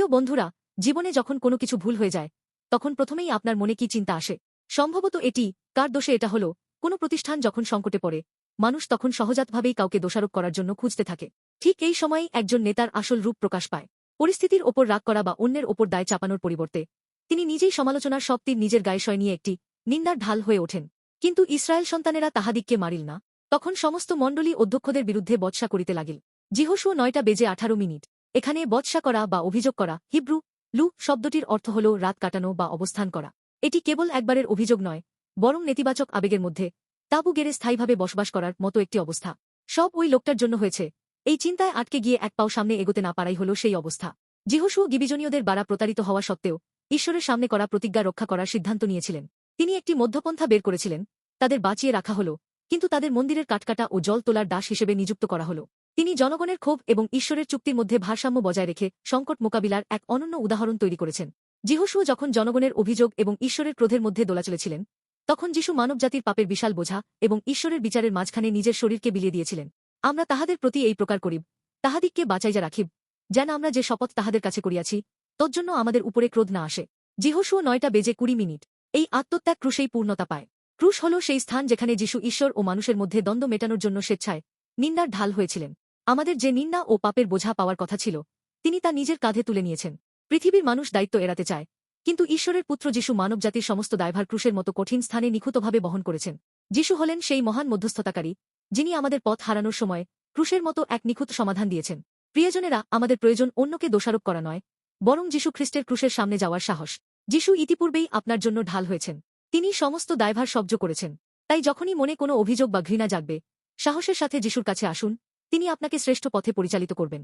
বন্ধুরা, জীবনে যখন কোনো কিছু ভুল হয়ে যায় তখন প্রথমেই আপনার মনে কি চিন্তা আসে? সম্ভবত এটি, কার দোষে এটা হলো। কোনো প্রতিষ্ঠান যখন সংকটে পড়ে, মানুষ তখন সহজাতভাবেই কাউকে দোষারোপ করার জন্য খুঁজতে থাকে। ঠিক এই সময়েই একজন নেতার আসল রূপ প্রকাশ পায়। পরিস্থিতির ওপর রাগ করা বা অন্যের ওপর দায় চাপানোর পরিবর্তে তিনি নিজেই সমালোচনার সব তীর নিজের গায়ে সয় নিয়ে একটি নিন্দার ঢাল হয়ে ওঠেন। কিন্তু ইসরায়েল সন্তানেরা তাহাদিগকে মারিল না। তখন সমস্ত মণ্ডলী অধ্যক্ষদের বিরুদ্ধে বৎসা করিতে লাগিল। যিহোশুয়া 9:18। এখানে বৎসা করা বা অভিযোগ করা, হিব্রু লু শব্দটির অর্থ হল রাত কাটানো বা অবস্থান করা। এটি কেবল একবারের অভিযোগ নয়, বরং নেতিবাচক আবেগের মধ্যে তাঁবু গেড়ে স্থায়ীভাবে বসবাস করার মতো একটি অবস্থা। সব ওই লোকটার জন্য হয়েছে। এই চিন্তায় আটকে গিয়ে এক পাও সামনে এগোতে না পারাই হল সেই অবস্থা। যিহোশুয়া গিবিজনীয়দের দ্বারা প্রতারিত হওয়া সত্ত্বেও ঈশ্বরের সামনে করা প্রতিজ্ঞা রক্ষা করার সিদ্ধান্ত নিয়েছিলেন। তিনি একটি মধ্যপন্থা বের করেছিলেন। তাদের বাঁচিয়ে রাখা হল, কিন্তু তাদের মন্দিরের কাঠকাটা ও জল তোলার দাস হিসেবে নিযুক্ত করা হল। তিনি জনগণের ক্ষোভ এবং ঈশ্বরের চুক্তির মধ্যে ভারসাম্য বজায় রেখে সংকট মোকাবিলার এক অনন্য উদাহরণ তৈরি করেছেন। যিহোশুয়া যখন জনগণের অভিযোগ এবং ঈশ্বরের ক্রোধের মধ্যে দোলাচলেছিলেন, তখন যিশু মানবজাতির পাপের বিশাল বোঝা এবং ঈশ্বরের বিচারের মাঝখানে নিজের শরীরকে বিলিয়ে দিয়েছিলেন। আমরা তাহাদের প্রতি এই প্রকার করিব, তাহাদিগকে বাঁচাইয়া রাখিব, যেন আমরা যে শপথ তাহাদের কাছে করিয়াছি তজ্জন্য আমাদের উপরে ক্রোধ না আসে। যিহোশুয়া 9:20। এই আত্মত্যাগ ক্রুশেই পূর্ণতা পায়। ক্রুশ হল সেই স্থান যেখানে যিশু ঈশ্বর ও মানুষের মধ্যে দ্বন্দ্ব মেটানোর জন্য স্বেচ্ছায় নিন্দার ঢাল হয়েছিলেন। আমাদের যে নিন্দা ও পাপের বোঝা পাওয়ার কথা ছিল, তিনি তা নিজের কাঁধে তুলে নিয়েছেন। পৃথিবীর মানুষ দায়িত্ব এড়াতে চায়, কিন্তু ঈশ্বরের পুত্র যিশু মানবজাতির সমস্ত দায়ভার ক্রুশের মতো কঠিন স্থানে নিখুঁতভাবে বহন করেছেন। যিশু হলেন সেই মহান মধ্যস্থতাকারী, যিনি আমাদের পথ হারানোর সময় ক্রুশের মতো এক নিখুঁত সমাধান দিয়েছেন। প্রিয়জনেরা, আমাদের প্রয়োজন অন্যকে দোষারোপ করা নয়, বরং যিশু খ্রিস্টের ক্রুশের সামনে যাওয়ার সাহস। যিশু ইতিপূর্বেই আপনার জন্য ঢাল হয়েছেন। তিনি সমস্ত দায়ভার সহ্য করেছেন। তাই যখনই মনে কোনো অভিযোগ বা ঘৃণা জাগবে, সাহসের সাথে যিশুর কাছে আসুন। তিনি আপনাকে শ্রেষ্ঠ পথে পরিচালিত করবেন।